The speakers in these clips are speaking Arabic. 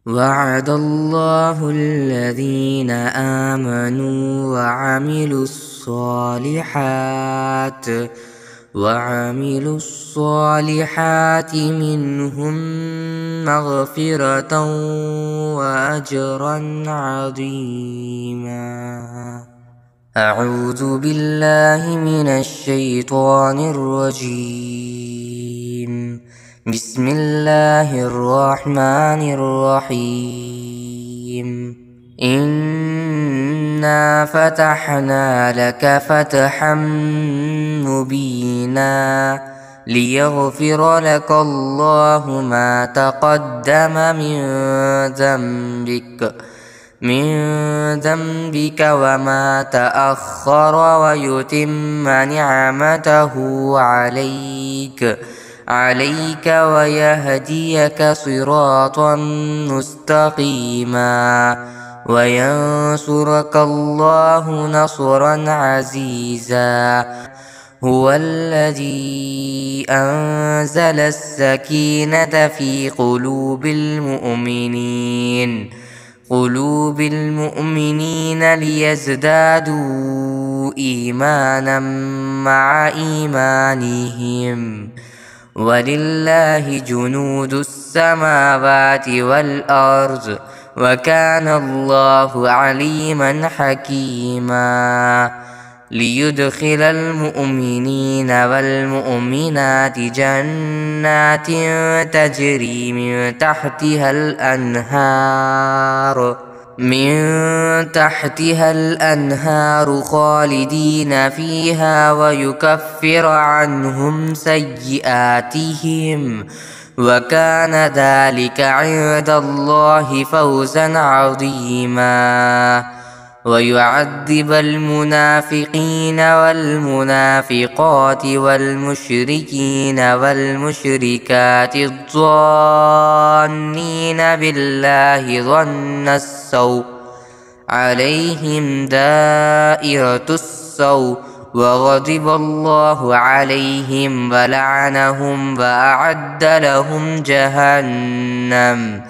وعد الله الذين آمنوا وعملوا الصالحات منهم مغفرة وأجرا عظيما. أعوذ بالله من الشيطان الرجيم. بسم الله الرحمن الرحيم. إنا فتحنا لك فتحا مبينا ليغفر لك الله ما تقدم من ذنبك وما تأخر ويتم نعمته عليك ويهديك صراطا مستقيما وينصرك الله نصرا عزيزا. هو الذي أنزل السكينة في قلوب المؤمنين ليزدادوا إيمانا مع إيمانهم. ولله جنود السماوات والأرض وكان الله عليما حكيما. ليدخل المؤمنين والمؤمنات جنات تجري من تحتها الأنهار خالدين فيها ويكفر عنهم سيئاتهم وكان ذلك عند الله فوزا عظيما. ويعذب المنافقين والمنافقات والمشركين والمشركات الظانين بالله ظن السوء عليهم دائرة السوء وغضب الله عليهم ولعنهم وأعد لهم جهنم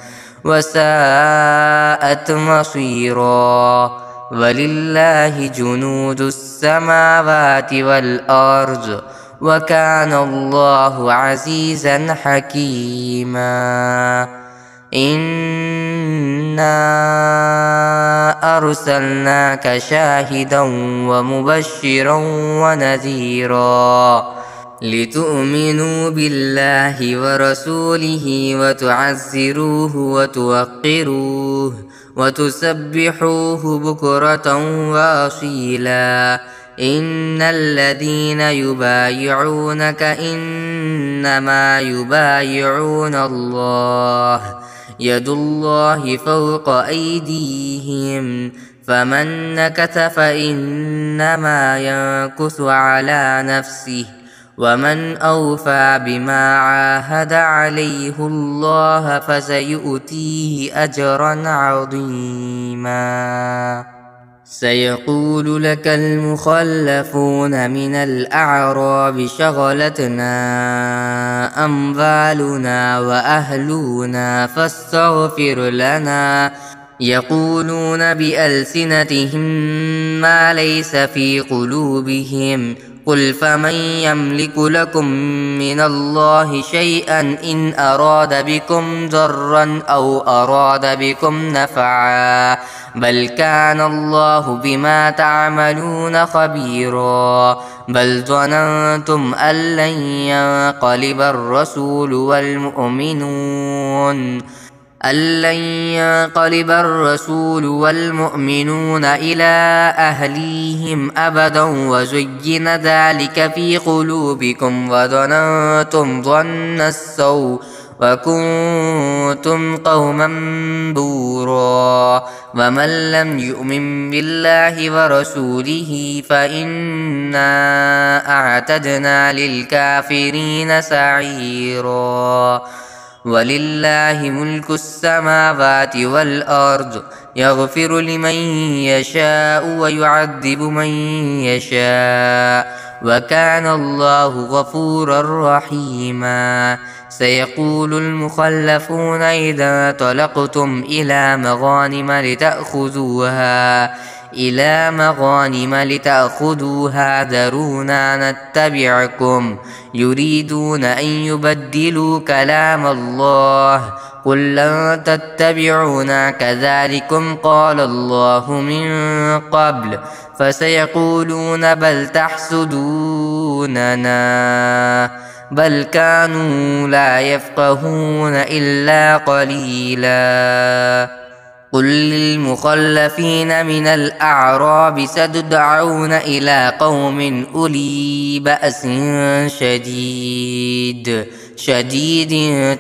وساءت مصيرا. ولله جنود السماوات والأرض وكان الله عزيزا حكيما. إنا أرسلناك شاهدا ومبشرا ونذيرا لتؤمنوا بالله ورسوله وتعزروه وتوقروه وتسبحوه بكرة وأصيلا. إن الذين يبايعونك إنما يبايعون الله يد الله فوق أيديهم فمن نكث فإنما ينكث على نفسه ومن أوفى بما عاهد عليه الله فسيؤتيه أجرا عظيما. سيقول لك المخلفون من الأعراب شغلتنا أموالنا وأهلنا فاستغفر لنا. يقولون بألسنتهم ما ليس في قلوبهم قل فمن يملك لكم من الله شيئا إن أراد بكم ضرا أو أراد بكم نفعا بل كان الله بما تعملون خبيرا. بل ظننتم أن لن ينقلب الرسول والمؤمنون إلى أهليهم أبدا وزين ذلك في قلوبكم وظننتم ظن السوء وكنتم قوما بورا. ومن لم يؤمن بالله ورسوله فإنا أعتدنا للكافرين سعيرا. ولله ملك السماوات والأرض يغفر لمن يشاء ويعذب من يشاء وكان الله غفورا رحيما. سيقول المخلفون إذا طلقتم إلى مغانم لتأخذوها ذرونا نتبعكم يريدون أن يبدلوا كلام الله قل لن تتبعونا كذلكم قال الله من قبل فسيقولون بل تحسدوننا بل كانوا لا يفقهون إلا قليلا قل للمخلفين من الأعراب ستدعون إلى قوم أولي بأس شديد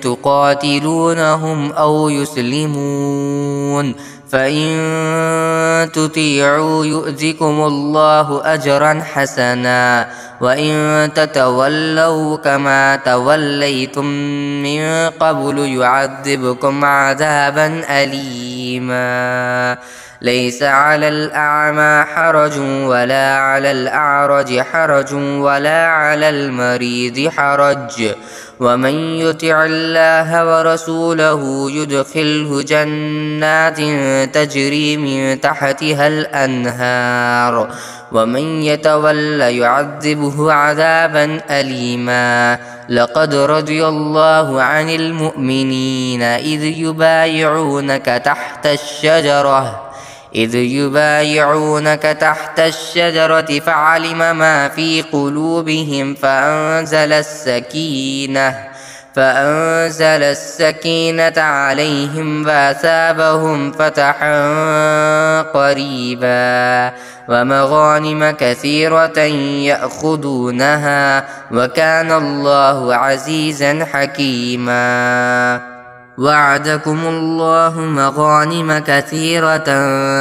تقاتلونهم أو يسلمون فإن تطيعوا يؤتكم الله أجرا حسنا وإن تتولوا كما توليتم من قبل يعذبكم عذابا أليما ليس على الأعمى حرج ولا على الأعرج حرج ولا على المريض حرج ومن يطع الله ورسوله يدخله جنات تجري من تحتها الأنهار ومن يتول يعذبه عذابا أليما لقد رضي الله عن المؤمنين إذ يبايعونك تحت الشجرة فعلم ما في قلوبهم فأنزل السكينة عليهم وأثابهم فتحا قريبا ومغانم كثيرة يأخذونها وكان الله عزيزا حكيما وعدكم الله مغانم كثيرة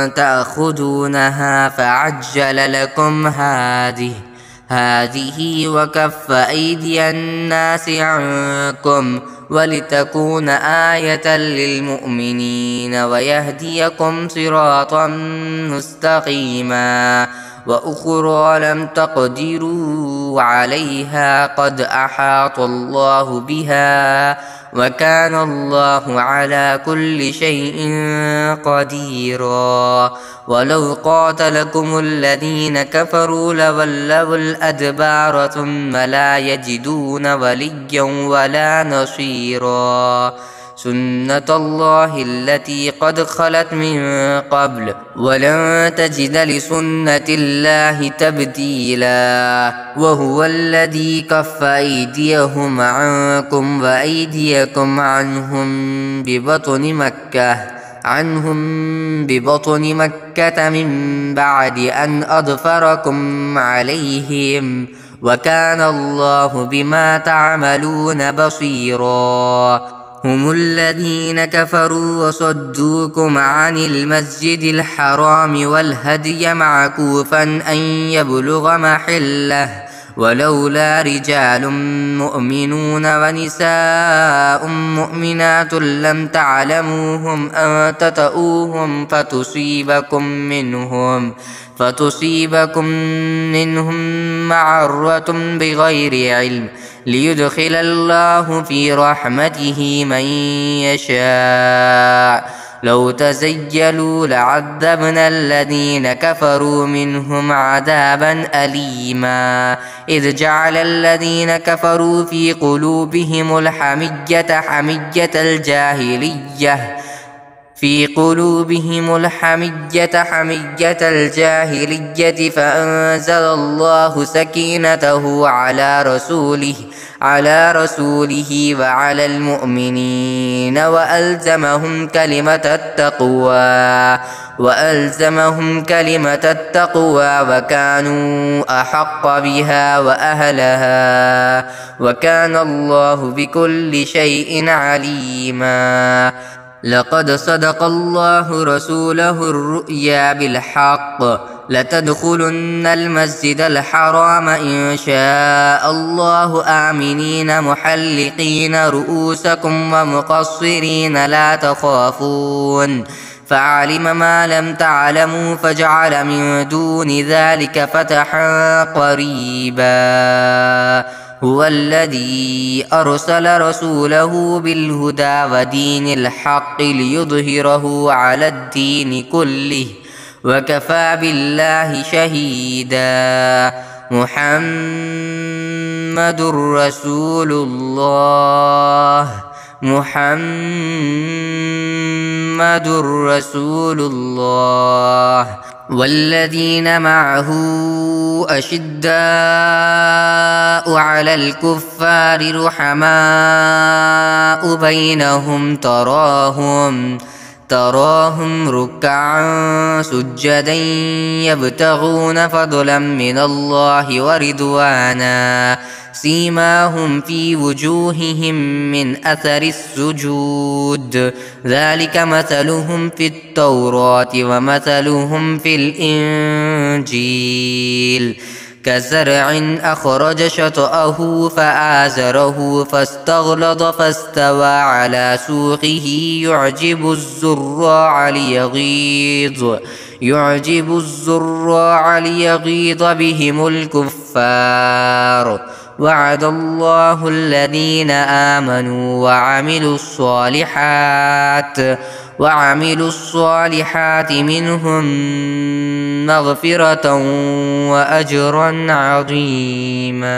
تأخذونها فعجل لكم هذه وكف أيدي الناس عنكم ولتكون آية للمؤمنين ويهديكم صراطا مستقيما وأخرى لم تقدروا عليها قد أحاط الله بها وكان الله على كل شيء قديرا ولو قاتلكم الذين كفروا لولوا الأدبار ثم لا يجدون وليا ولا نصيرا سنة الله التي قد خلت من قبل ولن تجد لسنة الله تبديلا وهو الذي كف أيديهم عنكم وأيديكم عنهم ببطن مكة من بعد أن أظفركم عليهم وكان الله بما تعملون بصيرا هم الذين كفروا وصدوكم عن المسجد الحرام والهدي معكوفا أن يبلغ محله ولولا رجال مؤمنون ونساء مؤمنات لم تعلموهم أن تطؤوهم فتصيبكم منهم معرة بغير علم ليدخل الله في رحمته من يشاء لو تزيلوا لعذبنا الذين كفروا منهم عذابا أليما إذ جعل الذين كفروا في قلوبهم حمية الجاهلية فأنزل الله سكينته على رسوله وعلى المؤمنين وألزمهم كلمة التقوى وكانوا أحق بها وأهلها وكان الله بكل شيء عليما لقد صدق الله رسوله الرؤيا بالحق لتدخلن المسجد الحرام إن شاء الله آمنين محلقين رؤوسكم ومقصرين لا تخافون فعلم ما لم تعلموا فجعل من دون ذلك فتحا قريبا هو الذي أرسل رسوله بالهدى ودين الحق ليظهره على الدين كله وكفى بالله شهيدا. محمد رسول الله محمد رسول الله. والذين معه أشداء على الكفار رحماء بينهم تراهم ركعا سجدا يبتغون فضلا من الله ورضوانا سيماهم في وجوههم من أثر السجود ذلك مثلهم في التوراة ومثلهم في الإنجيل كزرع أخرج شطأه فآزره فاستغلظ فاستوى على سوقه يعجب الزراع ليغيظ بهم الكفار. وعد الله الذين آمنوا وعملوا الصالحات منهم مغفرة وأجرا عظيما.